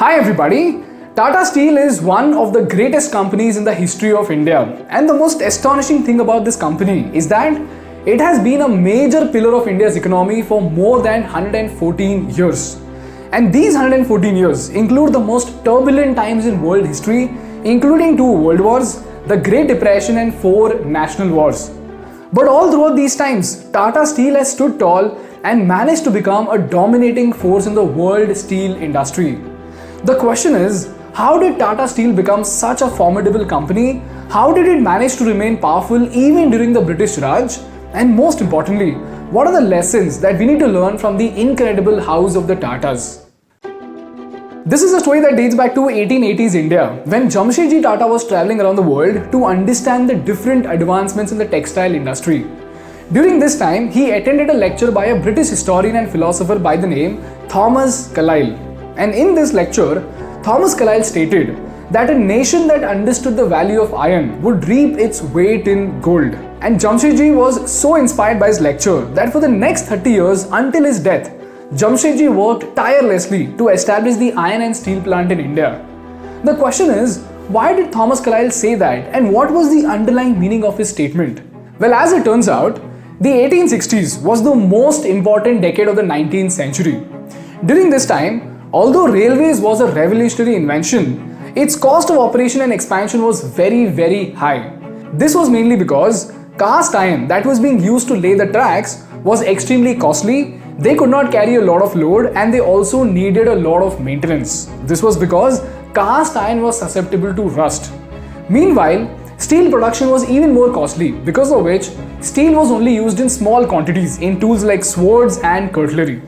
Hi everybody! Tata Steel is one of the greatest companies in the history of India, and the most astonishing thing about this company is that it has been a major pillar of India's economy for more than 114 years. And these 114 years include the most turbulent times in world history, including 2 world wars, the Great Depression and 4 national wars. But all throughout these times, Tata Steel has stood tall and managed to become a dominating force in the world steel industry. The question is, how did Tata Steel become such a formidable company? How did it manage to remain powerful even during the British Raj? And most importantly, what are the lessons that we need to learn from the incredible house of the Tatas? This is a story that dates back to 1880s India, when Jamshedji Tata was traveling around the world to understand the different advancements in the textile industry. During this time, he attended a lecture by a British historian and philosopher by the name Thomas Carlyle. And in this lecture, Thomas Carlyle stated that a nation that understood the value of iron would reap its weight in gold. And Jamshedji was so inspired by his lecture that for the next 30 years until his death, Jamshedji worked tirelessly to establish the iron and steel plant in India. The question is, why did Thomas Carlyle say that, and what was the underlying meaning of his statement? Well, as it turns out, the 1860s was the most important decade of the 19th century. During this time, although railways was a revolutionary invention, its cost of operation and expansion was very high. This was mainly because cast iron that was being used to lay the tracks was extremely costly, they could not carry a lot of load, and they also needed a lot of maintenance. This was because cast iron was susceptible to rust. Meanwhile, steel production was even more costly, because of which steel was only used in small quantities in tools like swords and cutlery.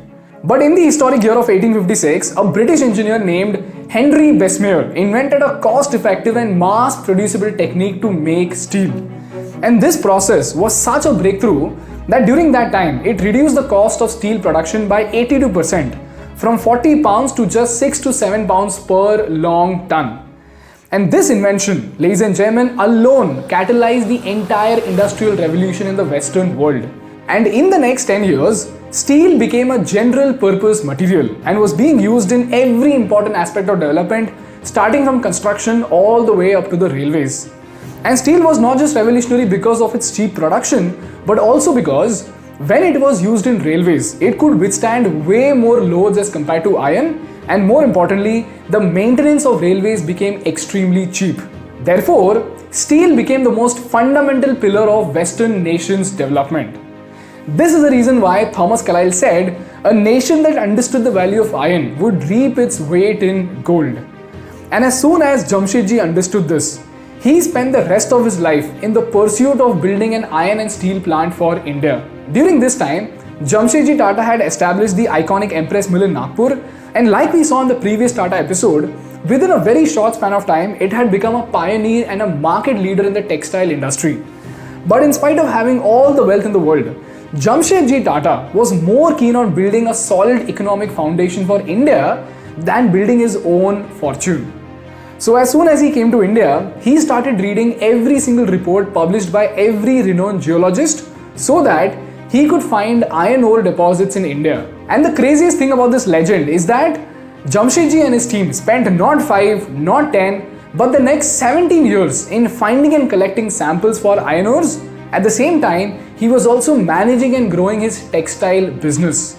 But in the historic year of 1856, a British engineer named Henry Bessemer invented a cost-effective and mass-producible technique to make steel. And this process was such a breakthrough that during that time, it reduced the cost of steel production by 82%, from 40 pounds to just 6 to 7 pounds per long ton. And this invention, ladies and gentlemen, alone catalyzed the entire industrial revolution in the Western world. And in the next 10 years, steel became a general purpose material and was being used in every important aspect of development, starting from construction all the way up to the railways. And steel was not just revolutionary because of its cheap production, but also because when it was used in railways, it could withstand way more loads as compared to iron, and more importantly, the maintenance of railways became extremely cheap. Therefore, steel became the most fundamental pillar of Western nations' development. This is the reason why Thomas Carlyle said a nation that understood the value of iron would reap its weight in gold. And as soon as Jamshedji understood this, he spent the rest of his life in the pursuit of building an iron and steel plant for India. During this time, Jamshedji Tata had established the iconic Empress Mill in Nagpur, and like we saw in the previous Tata episode, within a very short span of time, it had become a pioneer and a market leader in the textile industry. But in spite of having all the wealth in the world, Jamshedji Tata was more keen on building a solid economic foundation for India than building his own fortune. So as soon as he came to India, he started reading every single report published by every renowned geologist so that he could find iron ore deposits in India. And the craziest thing about this legend is that Jamshedji and his team spent not 5, not 10, but the next 17 years in finding and collecting samples for iron ores. At the same time, he was also managing and growing his textile business.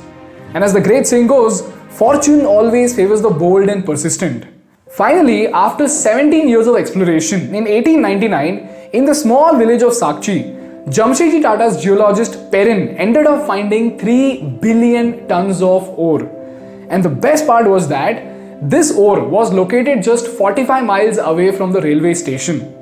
And as the great saying goes, fortune always favors the bold and persistent. Finally, after 17 years of exploration, in 1899, in the small village of Sakchi, Jamshedji Tata's geologist Perrin ended up finding 3 billion tons of ore. And the best part was that this ore was located just 45 miles away from the railway station.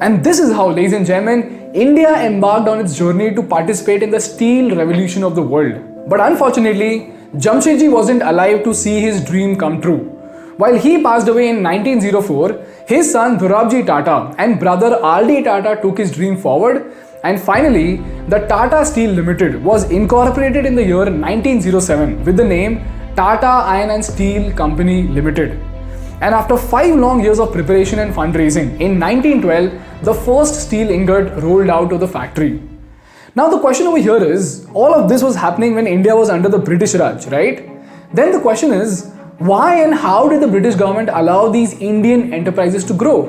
And this is how, ladies and gentlemen, India embarked on its journey to participate in the steel revolution of the world. But unfortunately, Jamshedji wasn't alive to see his dream come true. While he passed away in 1904, his son Dhurabji Tata and brother R.D. Tata took his dream forward, and finally, the Tata Steel Limited was incorporated in the year 1907 with the name Tata Iron and Steel Company Limited. And after 5 long years of preparation and fundraising, in 1912, the first steel ingot rolled out of the factory. Now the question over here is, all of this was happening when India was under the British Raj, right? Then the question is, Why and how did the British government allow these Indian enterprises to grow?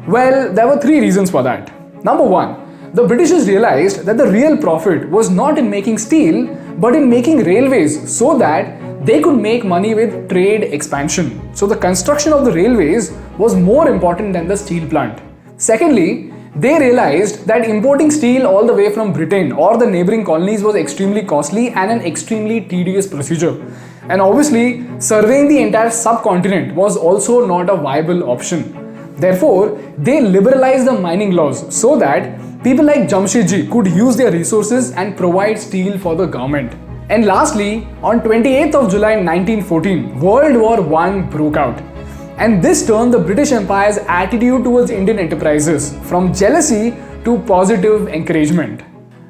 Well, there were three reasons for that. Number one, the Britishers realized that the real profit was not in making steel, but in making railways so that they could make money with trade expansion. So the construction of the railways was more important than the steel plant. Secondly, they realized that importing steel all the way from Britain or the neighboring colonies was extremely costly and an extremely tedious procedure. And obviously, surveying the entire subcontinent was also not a viable option. Therefore, they liberalized the mining laws so that people like Jamshedji could use their resources and provide steel for the government. And lastly, on 28th of July 1914, World War I broke out. And this turned the British Empire's attitude towards Indian enterprises from jealousy to positive encouragement.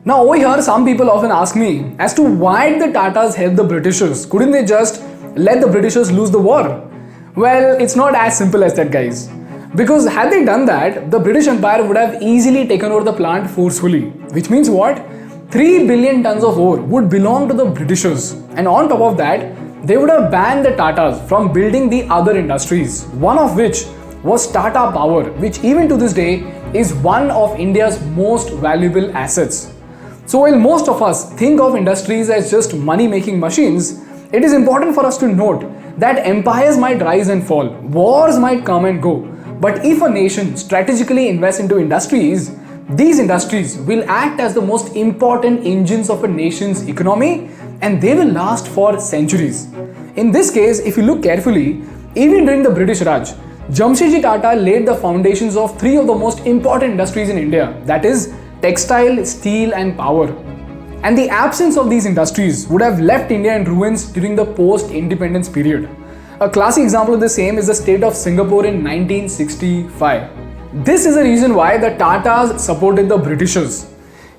Now over here, some people often ask me as to why did the Tatas help the Britishers? Couldn't they just let the Britishers lose the war? Well, it's not as simple as that, guys. Because had they done that, the British Empire would have easily taken over the plant forcefully. Which means what? 3 billion tons of ore would belong to the Britishers. And on top of that, they would have banned the Tatas from building the other industries, one of which was Tata Power, which even to this day is one of India's most valuable assets. So while most of us think of industries as just money-making machines, it is important for us to note that empires might rise and fall, wars might come and go, but if a nation strategically invests into industries, these industries will act as the most important engines of a nation's economy and they will last for centuries. In this case, if you look carefully, even during the British Raj, Jamshedji Tata laid the foundations of three of the most important industries in India, that is, textile, steel and power. And the absence of these industries would have left India in ruins during the post-independence period. A classic example of the same is the state of Singapore in 1965. This is the reason why the Tatas supported the Britishers.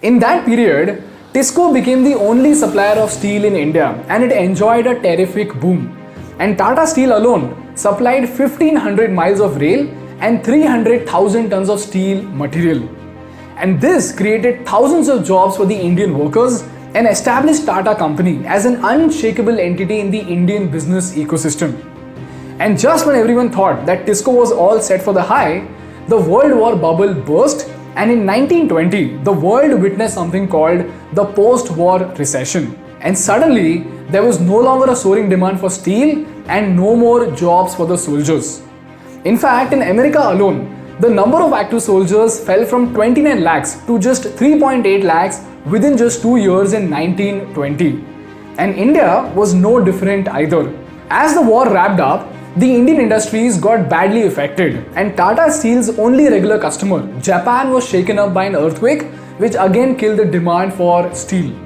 In that period, Tisco became the only supplier of steel in India and it enjoyed a terrific boom. And Tata Steel alone supplied 1500 miles of rail and 300,000 tons of steel material. And this created thousands of jobs for the Indian workers and established Tata Company as an unshakable entity in the Indian business ecosystem. And just when everyone thought that Tisco was all set for the high, the World War bubble burst, and in 1920, the world witnessed something called the post-war recession. And suddenly, there was no longer a soaring demand for steel and no more jobs for the soldiers. In fact, in America alone, the number of active soldiers fell from 29 lakhs to just 3.8 lakhs within just 2 years in 1920. And India was no different either. As the war wrapped up, the Indian industries got badly affected and Tata Steel's only regular customer, Japan, was shaken up by an earthquake which again killed the demand for steel.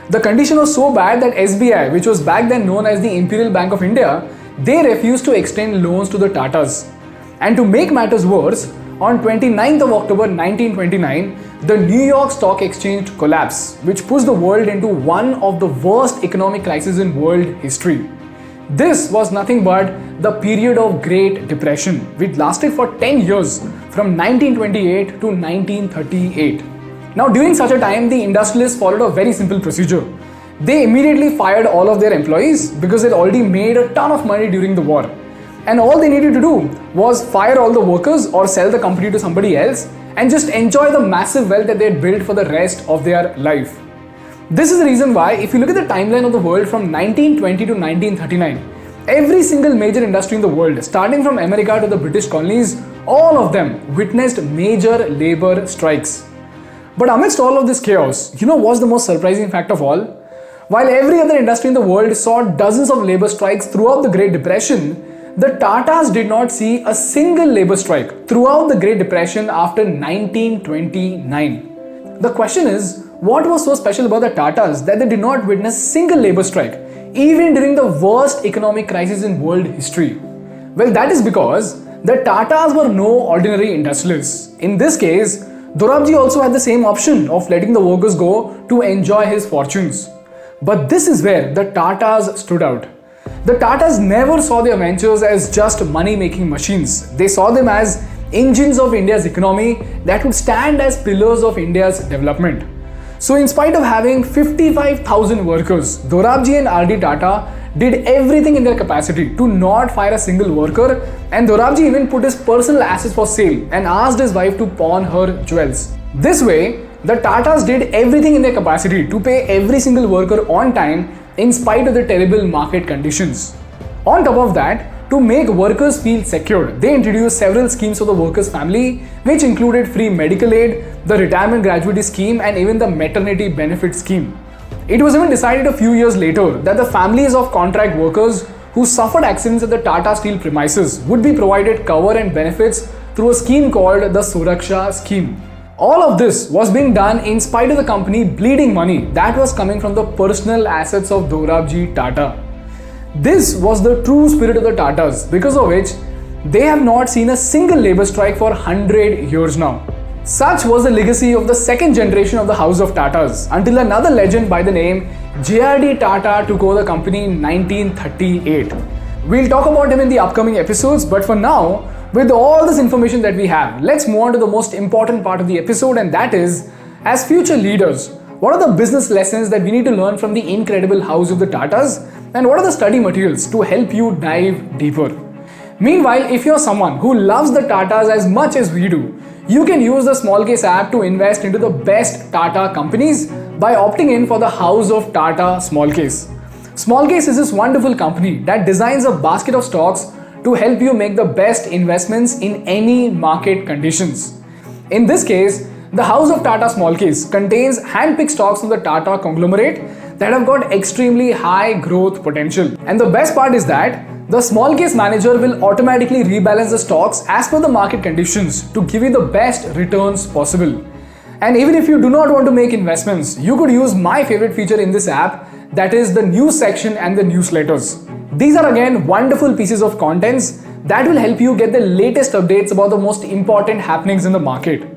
The condition was so bad that SBI, which was back then known as the Imperial Bank of India, they refused to extend loans to the Tatas. And to make matters worse, on 29th of October 1929, the New York Stock Exchange collapsed, which pushed the world into one of the worst economic crises in world history. This was nothing but the period of Great Depression, which lasted for 10 years from 1928 to 1938. Now, during such a time, the industrialists followed a very simple procedure. They immediately fired all of their employees because they'd already made a ton of money during the war. And all they needed to do was fire all the workers or sell the company to somebody else and just enjoy the massive wealth that they had built for the rest of their life. This is the reason why, if you look at the timeline of the world from 1920 to 1939, every single major industry in the world, starting from America to the British colonies, all of them witnessed major labor strikes. But amidst all of this chaos, what's the most surprising fact of all? While every other industry in the world saw dozens of labor strikes throughout the Great Depression, the Tatas did not see a single labor strike throughout the Great Depression after 1929. The question is, what was so special about the Tatas that they did not witness a single labor strike, even during the worst economic crisis in world history? Well, that is because the Tatas were no ordinary industrialists. In this case, Dorabji also had the same option of letting the workers go to enjoy his fortunes. But this is where the Tatas stood out. The Tatas never saw their ventures as just money-making machines. They saw them as engines of India's economy that would stand as pillars of India's development. So in spite of having 55,000 workers, Dorabji and R.D. Tata did everything in their capacity to not fire a single worker, and Dorabji even put his personal assets for sale and asked his wife to pawn her jewels. This way, the Tatas did everything in their capacity to pay every single worker on time in spite of the terrible market conditions. On top of that, to make workers feel secure, they introduced several schemes for the workers' family, which included free medical aid, the retirement gratuity scheme, and even the maternity benefit scheme. It was even decided a few years later that the families of contract workers who suffered accidents at the Tata Steel premises would be provided cover and benefits through a scheme called the Suraksha scheme. All of this was being done in spite of the company bleeding money that was coming from the personal assets of Dorabji Tata. This was the true spirit of the Tatas, because of which they have not seen a single labor strike for 100 years now. Such was the legacy of the second generation of the House of Tatas until another legend by the name J.R.D. Tata took over the company in 1938. We'll talk about him in the upcoming episodes, but for now, with all this information that we have, let's move on to the most important part of the episode, and that is, as future leaders, what are the business lessons that we need to learn from the incredible House of the Tatas, and what are the study materials to help you dive deeper? Meanwhile, if you're someone who loves the Tatas as much as we do, you can use the Small Case app to invest into the best Tata companies by opting in for the House of Tata Small Case. Small Case is this wonderful company that designs a basket of stocks to help you make the best investments in any market conditions. In this case, the House of Tata Small Case contains hand-picked stocks from the Tata conglomerate that have got extremely high growth potential. And the best part is that the Small Case manager will automatically rebalance the stocks as per the market conditions to give you the best returns possible. And even if you do not want to make investments, you could use my favorite feature in this app, that is the news section and the newsletters. These are again wonderful pieces of contents that will help you get the latest updates about the most important happenings in the market.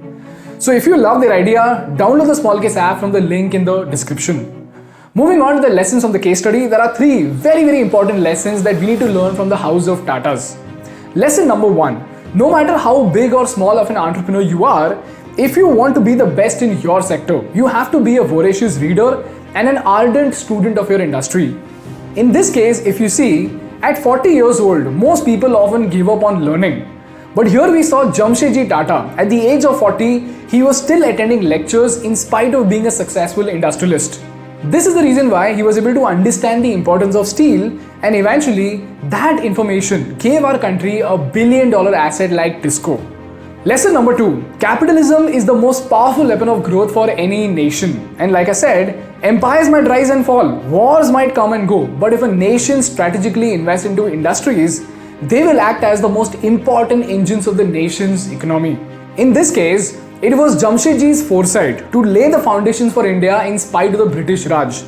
So if you love their idea, download the Small Case app from the link in the description. Moving on to the lessons from the case study, there are three very important lessons that we need to learn from the House of Tatas. Lesson number 1. No matter how big or small of an entrepreneur you are, if you want to be the best in your sector, you have to be a voracious reader and an ardent student of your industry. In this case, if you see, at 40 years old, most people often give up on learning. But here we saw Jamshedji Tata. At the age of 40, he was still attending lectures in spite of being a successful industrialist. This is the reason why he was able to understand the importance of steel, and eventually that information gave our country a billion-dollar asset like Tisco. Lesson number 2. Capitalism is the most powerful weapon of growth for any nation. And like I said, empires might rise and fall, wars might come and go, but if a nation strategically invests into industries, they will act as the most important engines of the nation's economy. In this case, it was Jamshedji's foresight to lay the foundations for India in spite of the British Raj.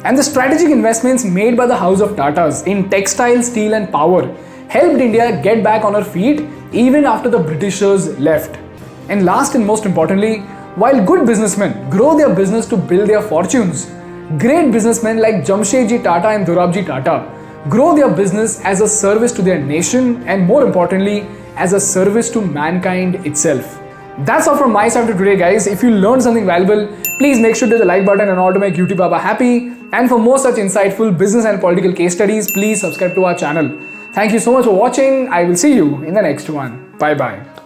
And the strategic investments made by the House of Tatas in textile, steel and power helped India get back on her feet even after the Britishers left. And last and most importantly, while good businessmen grow their business to build their fortunes, great businessmen like Jamshedji Tata and Dorabji Tata grow their business as a service to their nation and more importantly, as a service to mankind itself. That's all from my side for today, guys. If you learned something valuable, please make sure to hit the like button in order to make YouTube Baba happy. And for more such insightful business and political case studies, please subscribe to our channel. Thank you so much for watching. I will see you in the next one. Bye bye.